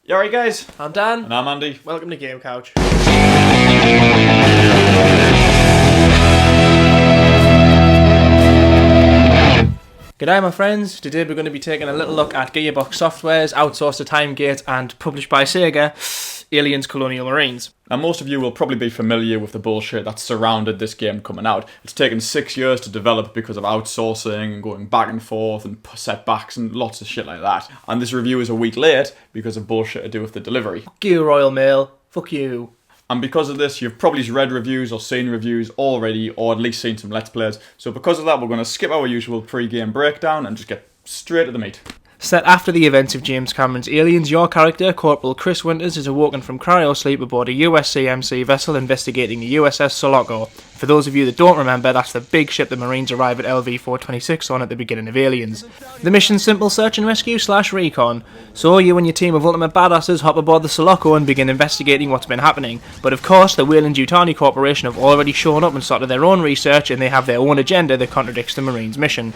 You alright, guys? I'm Dan. And I'm Andy. Welcome to Game Couch. G'day my friends, today we're going to be taking a little look at Gearbox Softwares, outsourced to Timegate and published by Sega, Aliens Colonial Marines. Now, most of you will probably be familiar with the bullshit that surrounded this game coming out. It's taken 6 years to develop because of outsourcing and going back and forth and setbacks and lots of shit like that. And this review is a week late because of bullshit to do with the delivery. Fuck you, Royal Mail. Fuck you. And because of this, you've probably read reviews or seen reviews already, or at least seen some Let's Plays. So because of that, we're going to skip our usual pre-game breakdown and just get straight to the meat. Set after the events of James Cameron's Aliens, your character, Corporal Chris Winters, is awoken from cryosleep aboard a USCMC vessel investigating the USS Sulaco. For those of you that don't remember, that's the big ship the Marines arrive at LV-426 on at the beginning of Aliens. The mission's simple: search and rescue / recon. So you and your team of ultimate badasses hop aboard the Sulaco and begin investigating what's been happening. But of course, the Weyland-Yutani Corporation have already shown up and started their own research, and they have their own agenda that contradicts the Marines' mission.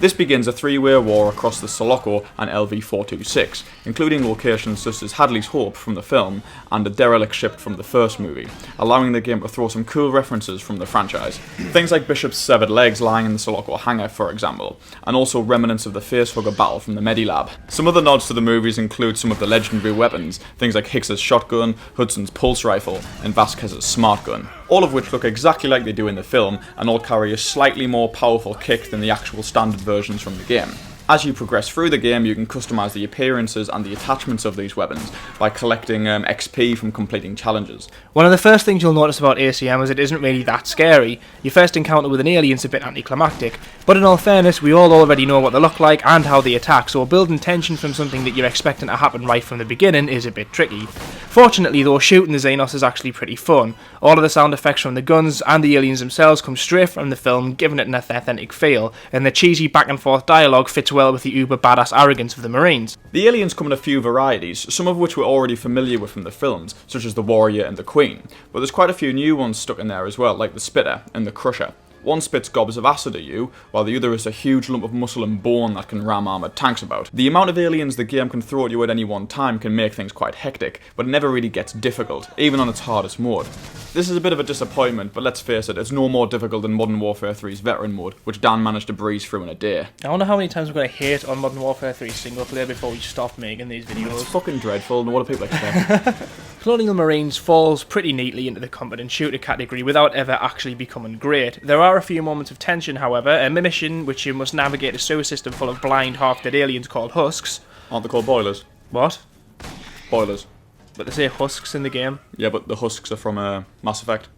This begins a three-way war across the Sulaco and LV-426, including locations such as Hadley's Hope from the film and a derelict ship from the first movie, allowing the game to throw some cool references from the franchise. Things like Bishop's severed legs lying in the Sulaco hangar, for example, and also remnants of the Facehugger battle from the Medilab. Some other nods to the movies include some of the legendary weapons, things like Hicks's shotgun, Hudson's pulse rifle, and Vasquez's smart gun, all of which look exactly like they do in the film and all carry a slightly more powerful kick than the actual standard versions from the game. As you progress through the game, you can customize the appearances and the attachments of these weapons by collecting XP from completing challenges. One of the first things you'll notice about ACM is it isn't really that scary. Your first encounter with an alien's a bit anticlimactic, but in all fairness, we all already know what they look like and how they attack, so building tension from something that you're expecting to happen right from the beginning is a bit tricky. Fortunately though, shooting the Xenos is actually pretty fun. All of the sound effects from the guns and the aliens themselves come straight from the film, giving it an authentic feel, and the cheesy back and forth dialogue fits well with the uber badass arrogance of the Marines. The aliens come in a few varieties, some of which we're already familiar with from the films, such as the Warrior and the Queen, but there's quite a few new ones stuck in there as well, like the Spitter and the Crusher. One spits gobs of acid at you, while the other is a huge lump of muscle and bone that can ram armoured tanks about. The amount of aliens the game can throw at you at any one time can make things quite hectic, but it never really gets difficult, even on its hardest mode. This is a bit of a disappointment, but let's face it, it's no more difficult than Modern Warfare 3's Veteran mode, which Dan managed to breeze through in a day. I wonder how many times we're going to hate on Modern Warfare 3 single player before we stop making these videos. It's fucking dreadful, and what do people expect? Colonial Marines falls pretty neatly into the competent shooter category without ever actually becoming great. There are a few moments of tension, however. A mission which you must navigate a sewer system full of blind, half-dead aliens called husks. Aren't they called boilers? What? Boilers. But they say husks in the game. Yeah, but the husks are from Mass Effect.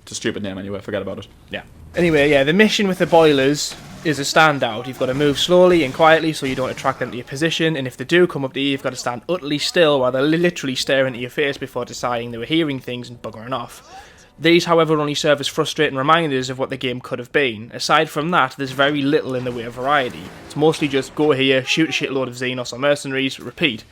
It's a stupid name anyway, forget about it. Yeah. Anyway, yeah, the mission with the boilers is a standout. You've got to move slowly and quietly so you don't attract them to your position, and if they do come up to you, you've got to stand utterly still while they're literally staring at your face before deciding they were hearing things and buggering off. These, however, only serve as frustrating reminders of what the game could have been. Aside from that, there's very little in the way of variety. It's mostly just go here, shoot a shitload of Xenos or mercenaries, repeat.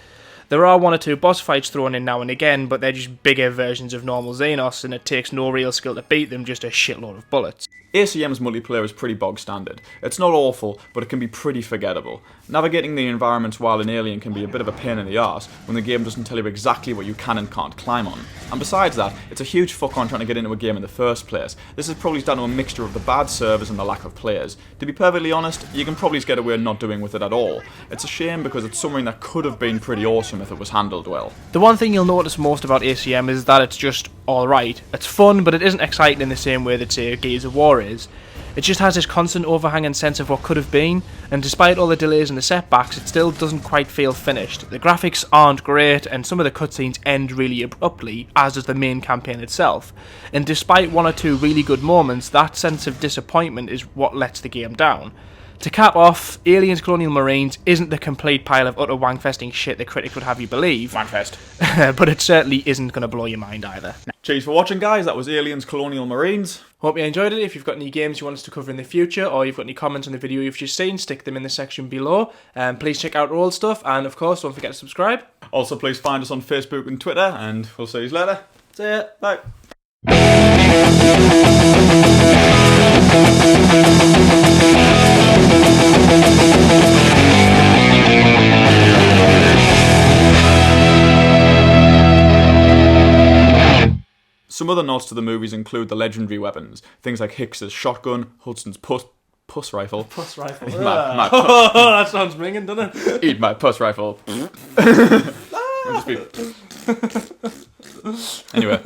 There are one or two boss fights thrown in now and again, but they're just bigger versions of normal Xenos, and it takes no real skill to beat them, just a shitload of bullets. ACM's multiplayer is pretty bog standard. It's not awful, but it can be pretty forgettable. Navigating the environments while an alien can be a bit of a pain in the arse when the game doesn't tell you exactly what you can and can't climb on. And besides that, it's a huge fuck on trying to get into a game in the first place. This is probably down to a mixture of the bad servers and the lack of players. To be perfectly honest, you can probably get away not doing with it at all. It's a shame because it's something that could have been pretty awesome if it was handled well. The one thing you'll notice most about ACM is that it's just alright. It's fun, but it isn't exciting in the same way that, say, Gears of War is. It just has this constant overhanging sense of what could have been, and despite all the delays and the setbacks, it still doesn't quite feel finished. The graphics aren't great, and some of the cutscenes end really abruptly, as does the main campaign itself. And despite one or two really good moments, that sense of disappointment is what lets the game down. To cap off, Aliens Colonial Marines isn't the complete pile of utter wankfesting shit the critics would have you believe. Wankfest. But it certainly isn't going to blow your mind either. Cheers for watching, guys. That was Aliens Colonial Marines. Hope you enjoyed it. If you've got any games you want us to cover in the future, or you've got any comments on the video you've just seen, stick them in the section below. Please check out our old stuff, and of course, don't forget to subscribe. Also, please find us on Facebook and Twitter, and we'll see you later. See ya. Bye. Some other nods to the movies include the legendary weapons, things like Hicks's shotgun, Hudson's puss rifle. Puss rifle. That sounds ringing, doesn't it? Eat my puss rifle. Anyway.